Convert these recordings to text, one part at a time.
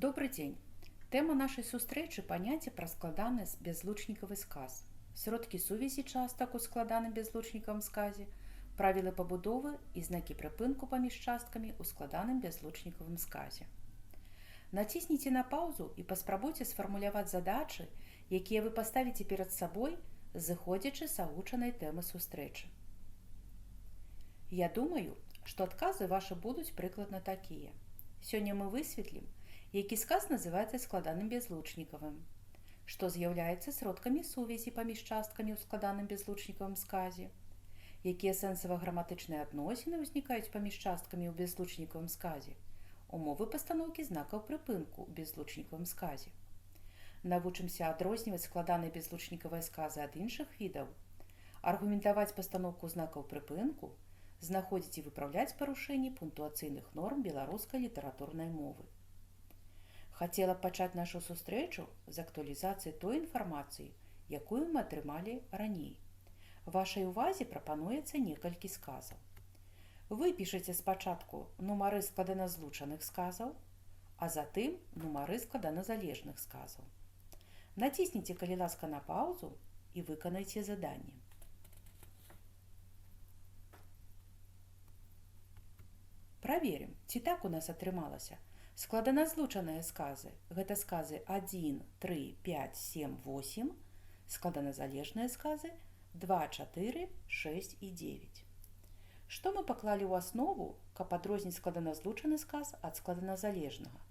Добрый дзень! Тэма нашай сустрэчы паняцце пра складаны бязлучнікавы сказ, сродкі сувязі частак у складаным бязлучнікавым сказе, правілы пабудовы і знакі прыпынку паміж часткамі ў складаным бязлучнікавым сказе. Націсніце на паўзу і паспрабуйце сфармуляваць задачы, якія вы паставіце перад сабой, зыходзячы з агучанай тэмы сустрэчы. Я думаю, што адказы вашы будуць прыкладна такія. Сёння мы высветлім, які сказ называецца складаным бязлучнікавым, што з'яўляецца сродкамі сувязі паміж часткамі ў складаным бязлучнікавым сказе, якія сэнсава-граматычныя адносіны ўзнікаюць паміж часткамі ў бязлучнікавым сказе, умовы пастаноўкі знакаў прыпынку ў бязлучнікавым сказе. Навучымся адрозніваць складаныя бязлучнікавыя сказы ад іншых відаў, аргументаваць пастаноўку знакаў прыпынку, знаходзіць і выпраўляць парушэнні пунктуацыйных норм беларускай літаратурнай мовы. Хацела б пачаць нашу сустрэчу з актуалізацыі той інфармацыі, якую мы атрымалі раней. Вашай увазе прапануецца некалькі сказаў. Вы пішаце спачатку нумары складаназлучаных сказаў, а затым нумары складаназалежных сказаў. Націсніце, калі ласка, на паўзу і выканайце заданне. Праверым, ці так у нас атрымалася. Складаназлучаныя сказы – гэта сказы 1, 3, 5, 7, 8, складаназалежныя сказы 2, 4, 6 і 9. Што мы паклалі ў аснову, каб адрозніць складаназлучаны сказ ад складаназалежнага?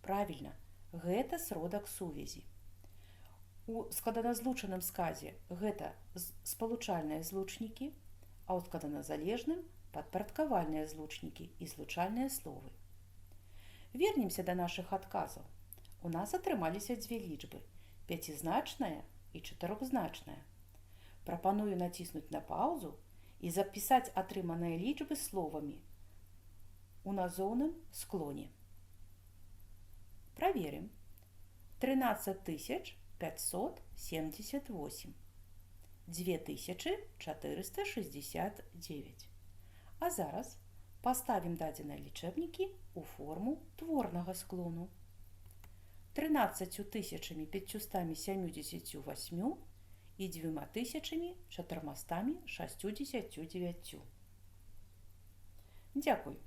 Правільна, гэта сродак сувязі. У складаназлучаным сказе гэта спалучальныя злучнікі, а ў складаназалежным – падпарадкавальныя злучнікі і злучальныя словы. Вернемся да нашых адказаў. У нас атрымаліся дзве лічбы – пяцізначная і чатырохзначная. Прапаную націснуць на паўзу і запісаць атрыманыя лічбы словамі у назоўным склоне. Праверым. 13578, 2469. А зараз паставім дадзеныя лічэбнікі ў форму творнага склону. 13578 і 2469. Дзякуй.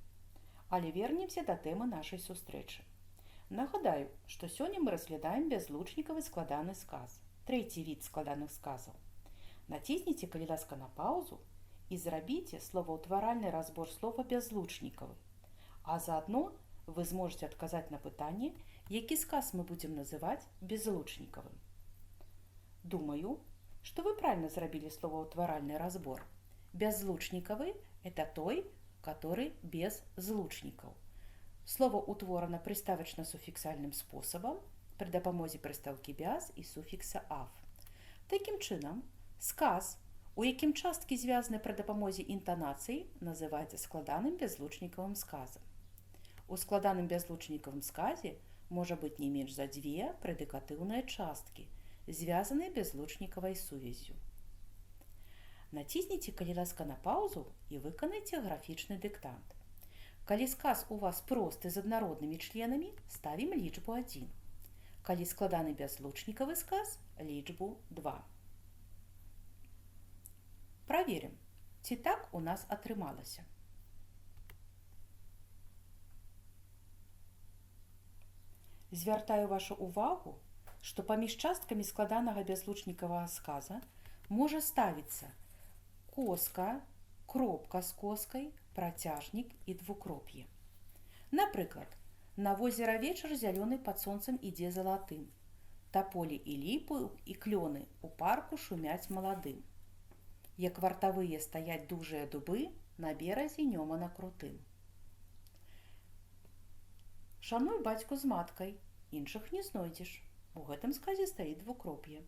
Але вернемся да тэмы нашай сустрэчы. Нагадаю, што сёння мы разглядаем бязлучнікавы складаны сказ, трэці від складаных сказаў. Націсніце, калі ласка, на паўзу і зрабіце словаўтваральны разбор слова бязлучнікавы, а заадно вы зможаце адказаць на пытанне, які сказ мы будзем называць безлучнікавым. Думаю, што вы правильно зрабілі словаўтваральны разбор. Бязлучнікавы – это той, который без злучнікаў. Слово утворана прыставачна-суфіксальным спосабам пры дапамозе прыстаўкі «бяз» і суфікса «ав». Такім чынам, сказ, у якім часткі звязаны пры дапамозе інтанацыі, называецца складаным бязлучнікавым сказам. У складаным бязлучнікавым сказе можа быць не менш за дзве прэдыкатыўныя часткі, звязаныя бязлучнікавай сувяззю. Націсніце, калі ласка, на паўзу і выканайце графічны дыктант. Калі сказ у вас просты з аднароднымі членамі, ставім лічбу 1. Калі складаны бязлучнікавы сказ – лічбу 2. Праверым, ці так у нас атрымалася. Звяртаю вашу увагу, што паміж часткамі складанага бязлучнікавага сказа можа ставіцца коска, кропка з коскай, працяжнік і двукроп'е. Напрыклад, на возера вечар зялёны пад сонцам ідзе залатым. Таполі і ліпы і клёны ў парку шумяць маладым. Як вартавыя стаяць дужыя дубы на беразе Нёмана крутым. Шануй бацьку з маткай, іншых не знойдзеш. У гэтым сказе стаіць двукроп'е.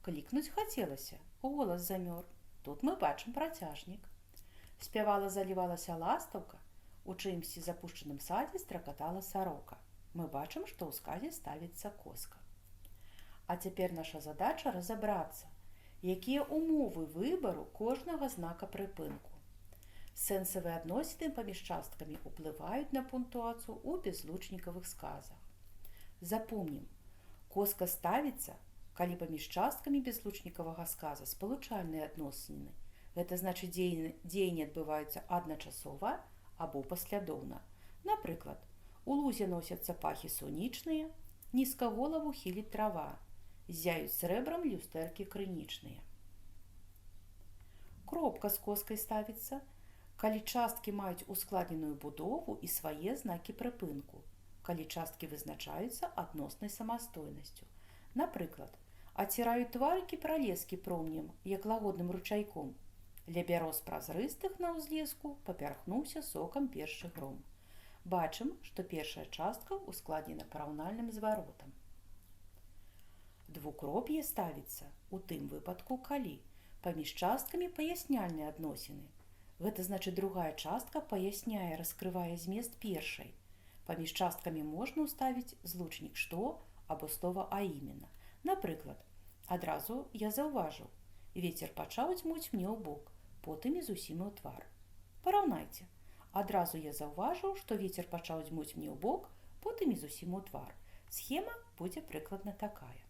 Клікнуць хацелася, голас замёр. Тут мы бачым працяжнік. Спявала-залівалася ластаўка, у чымсьці запушчаным садзе стракатала сарока. Мы бачым, што ў сказе ставіцца коска. А цяпер наша задача разабрацца, якія умовы выбару кожнага знака прыпынку. Сэнсавыя адносіны паміж часткамі ўплываюць на пунктуацыю ў бязлучнікавых сказах. Запомнім, коска ставіцца, калі паміж часткамі бязлучнікавага сказа спалучальныя адносіны. Гэта значыць, дзеянні адбываюцца адначасова або паслядоўна. Напрыклад, у лузе носяцца пахі сонечныя, нізка голову хіліць трава, зяюць срэбрам люстэркі крынічныя. Кропка з коскай ставіцца, калі часткі маюць ускладненую будову і свае знакі прыпынку, калі часткі вызначаюцца адноснай самастойнасцю. Напрыклад, аціраюць тварыкі пралескі промнем, як лагодным ручайком. Ля бяроз празрыстых на ўзлеску папярхнуўся сокам першы гром. Бачым, што першая частка ускладнена параўнальным зваротам. Двукроп'е ставіцца у тым выпадку, калі паміж часткамі паясняльныя адносіны. Гэта значыць, другая частка паясняе, раскрывае змест першай. Паміж часткамі можна ўставіць злучнік «што» або слова «а іменно». Напрыклад, адразу я заўважыў, вецер пачаў дзьмуць мне ў бок, потым і зусім у твар. Параўнайце. Адразу я заўважыў, што вецер пачаў дзьмуць мне ў бок, потым і зусім у твар. Схема будзе прыкладна такая.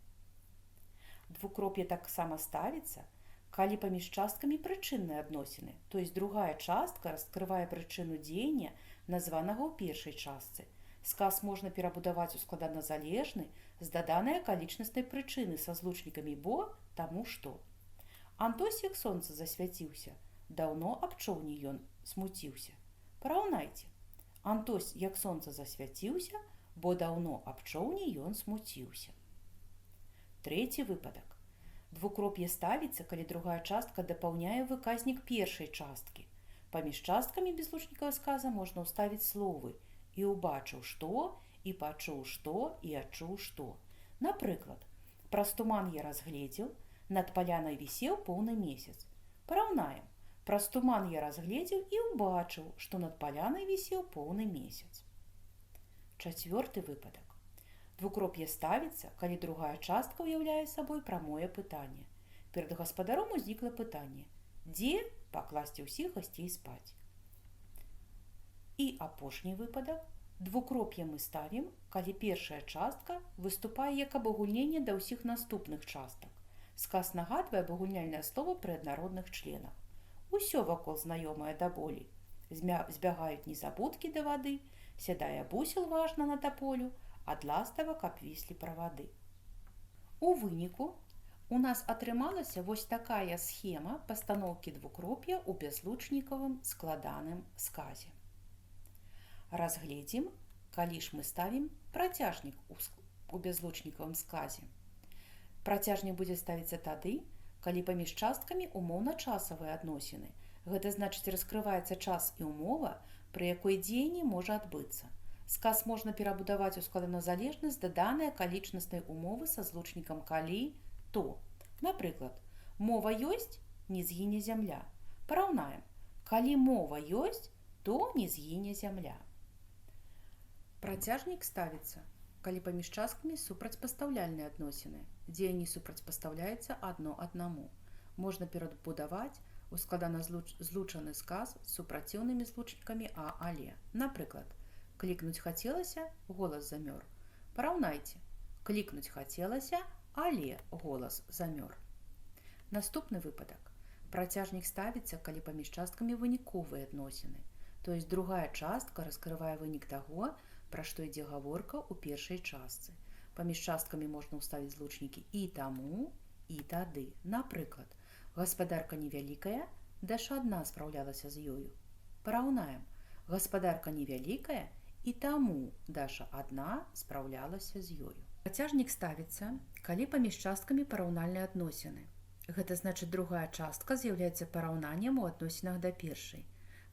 Двукроп'е таксама ставіцца, калі паміж часткамі прычынныя адносіны, то есть другая частка раскрывае прычыну дзеяння, названага ў першай частцы. Сказ можна перабудаваць у складаназалежны з даданай акалічнаснай прычыны са злучнікамі «бо», таму што. Антось, як сонца засвяціўся, даўно аб човне ён смуціўся. Параўнайце. Антось, як сонца засвяціўся, бо даўно аб човне ён смуціўся. Трэці выпадак. Двукроп'е ставіцца, калі другая частка дапаўняе выказнік першай часткі. Паміж часткамі бязлучнікавага сказа можна ўставіць словы «і ўбачыў што», «і пачуў што», «і адчуў што». Напрыклад, праз туман я разгледзеў, над палянай вісеў поўны месяц. Параўнаем. Праз туман я разгледзеў і ўбачыў, што над палянай вісеў поўны месяц. Чацвёрты выпадак. Двукроп'е ставіцца, калі другая частка ўяўляе сабой прамое пытанне. Перад гаспадаром узнікла пытанне «дзе пакласці ўсіх гасцей спаць?». І апошні выпадак. Двукроп'е мы ставім, калі першая частка выступае як абагульненне да ўсіх наступных частак. Сказ нагадвае абагульняльнае слова пры аднародных членах. Усё вакол знаёмае да болі. Збягаюць незабудкі да вады, сядае бусел важна на таполю, ад ластавак абвіслі правады. У выніку у нас атрымалася вось такая схема пастаноўкі двукроп'я ў бязлучнікавым складаным сказе. Разгледзім, калі ж мы ставім працяжнік у бязлучнікавым сказе. Працяжнік будзе ставіцца тады, калі паміж часткамі умоўна-часавыя адносіны. Гэта значыць, раскрываецца час і ўмова, пры якой дзеянне можа адбыцца. Сказ можна перабудаваць у складаназалежны з даданай акалічнаснай умовы са злучнікам «калі», «то». Напрыклад, мова ёсць, не згіне зямля. Параўнаем. Калі мова ёсць, то не згіне зямля. Працяжнік ставіцца, калі паміж часткамі супрацьпастаўляльныя адносіны. Дзеянне супрацьпастаўляецца адно аднаму. Можна перабудаваць у складаназлучаны сказ з супраціўнымі злучнікамі «а», «але». Напрыклад, клікнуць хацелася, голас замёр. Параўнайце. Клікнуць хацелася, але голас замёр. Наступны выпадак. Працяжнік ставіцца, калі паміж часткамі выніковыя адносіны. То есть другая частка раскрывае вынік таго, пра што ідзе гаворка ў першай частцы. Паміж часткамі можна ўставіць злучнікі «і таму», «і тады». Напрыклад, гаспадарка невялікая, Даша адна спраўлялася з ёю. Параўнаем. Гаспадарка невялікая, і таму Даша адна спраўлялася з ёю. Працяжнік ставіцца, калі паміж часткамі параўнальныя адносіны. Гэта значыць, другая частка з'яўляецца параўнаннем у адносінах да першай.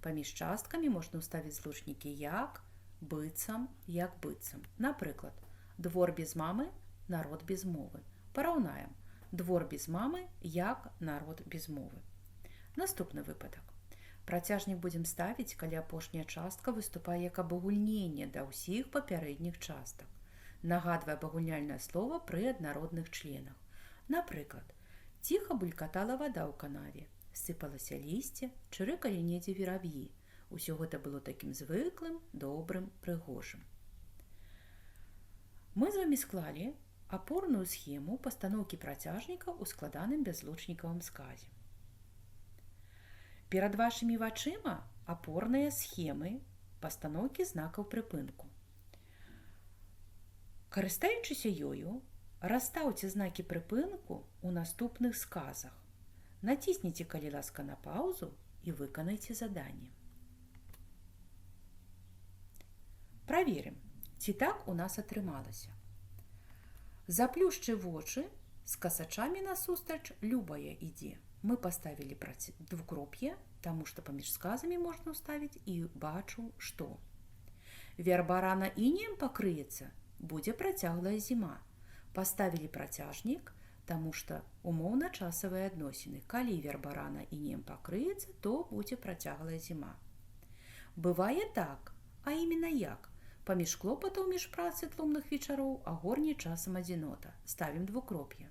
Паміж часткамі можна ўставіць злучнікі «як», «быццам», «як быццам». Напрыклад, двор без мамы, народ без мовы. Параўнаем. Двор без мамы, як народ без мовы. Наступны выпадак. Працяжнік будзем ставіць, калі апошняя частка выступае як абагульненне да ўсіх папярэдніх частак. Нагадвае абагульняльнае слова пры аднародных членах. Напрыклад, ціха булькатала вада ў канаве, сыпалася лісце, чырыкалі недзе вераб'і. Усё гэта было такім звыклым, добрым, прыгожым. Мы з вами склалі апорную схему пастаноўкі працяжніка ў складаным бязлучнікавым сказе. Перад вашымі вачыма апорныя схемы пастаноўкі знакаў прыпынку. Карыстаючыся ёю, расстаўце знакі прыпынку ў наступных сказах. Націсніце, калі ласка, на паузу і выканайце заданне. Праверым, ці так у нас атрымалася. Заплюшчы вочы, з касачамі насустрач любая ідзе. Мы паставілі двукроп'е, таму што паміж сказамі можна ўставіць і бачу, што. Верба рана інеем пакрыецца, будзе працяглая зіма. Паставілі працяжнік, таму што умоўна-часавыя адносіны. Калі верба рана інеем пакрыецца, то будзе працяглая зіма. Бывае так, а іменно як? Паміж клопатаў між працы тлумных вечароў агорне часам адзінота. Ставім двукроп'е.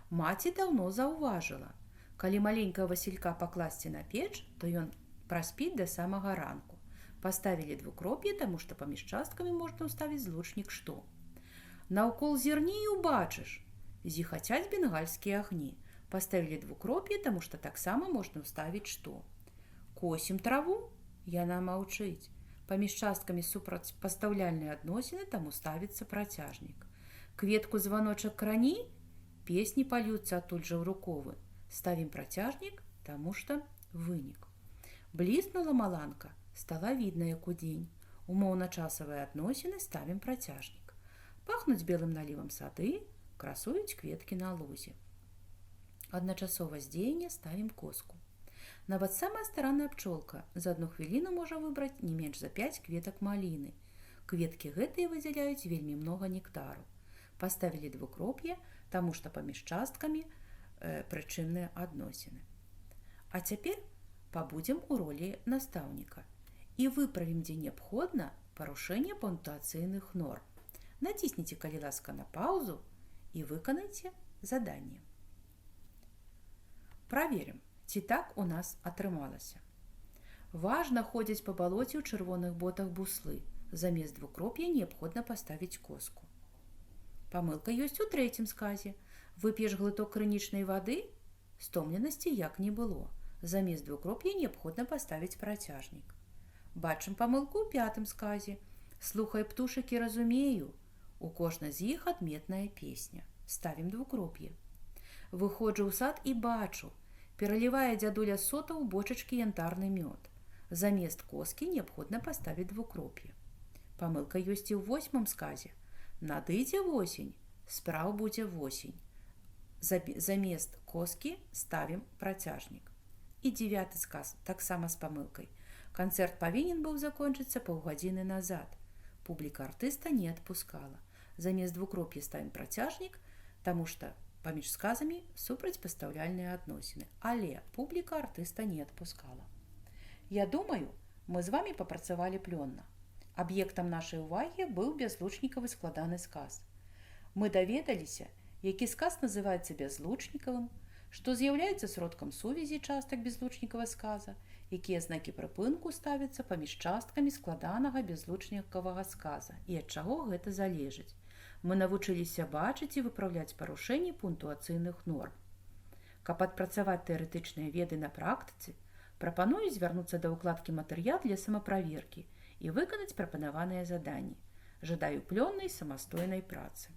Маці даўно заўважыла. Калі маленькага Васілька пакласці на печ, то ён праспіць да самага ранку. Паставілі двукроп'е, таму што паміж часткамі можна ўставіць злучнік што. Наўкол зірні і ўбачыш. Зіхацяць бенгальскія агні. Паставілі двукроп'е, таму што таксама можна ўставіць што. Косім траву? Яна маўчыць. Паміж часткамі супрацьпастаўляльныя адносіны, таму ставіцца працяжнік. Кветку званочак крані? Песні пальюцца адтуль жаўруковы. Ставім працяжнік, таму што вынік. Бліснула маланка, стала відна, як удзень. Умоўна-часавыя адносіны, ставім працяжнік. Пахнуць белым налівам сады, красуюць кветкі на лузе. Адначасова з дзеяння ставім коску. Нават самая старанная пчолка за адну хвіліну можа выбраць не менш за 5 кветак маліны. Кветкі гэтыя выдзяляюць вельмі многа нектару. Паставілі двукроп'е, таму што паміж часткамі прычынныя адносіны. А цяпер пабудзем у ролі настаўніка і выправім, дзе неабходна, парушэнне пунктуацыйных норм. Націсніце, калі ласка, на паузу і выканайце заданне. Праверым, ці так у нас атрымалася. Важна ходзіць па балоце ў чырвоных ботах буслы. Замест двукроп'я неабходна паставіць коску. Памылка ёсць у трэцім сказе. Вып'еш глыток крынічнай вады? Стомленасці як не было. Замест двукроп'я неабходна паставіць працяжнік. Бачым памылку ў пятым сказе. Слухай птушак і разумею. У кожнай з іх адметная песня. Ставім двукроп'е. Выходжу ў сад і бачу. Пералівае дзядуля сота ў бочачкі янтарны мёд. Замест коскі неабходна паставіць двукроп'е. Памылка ёсць і ў 8 сказе. Надыдзе восень, спраў будзе восень. Замест коскі ставім працяжнік. І 9 сказ, таксама з памылкай. Канцэрт павінен быў закончыцца паўгадзіны назад. Публіка артыста не адпускала. Замест двукроп'я ставім працяжнік, таму што паміж сказамі супрацьпастаўляльныя адносіны. Але публіка артыста не адпускала. Я думаю, мы з вамі папрацавалі плённа. Аб'ектам нашай увагі быў бязлучнікавы складаны сказ. Мы даведаліся, які сказ называецца бязлучнікавым, што з'яўляецца сродкам сувязі частак бязлучнікавага сказа, якія знакі прыпынку ставяцца паміж часткамі складанага бязлучнікавага сказа і ад чаго гэта залежыць. Мы навучыліся бачыць і выпраўляць парушэнні пунктуацыйных норм. Каб адпрацаваць тэарэтычныя веды на практыцы, прапаную звярнуцца да ўкладкі матэрыял для самаправеркі і выканаць прапанаваныя заданні. Жадаю плённай самастойнай працы.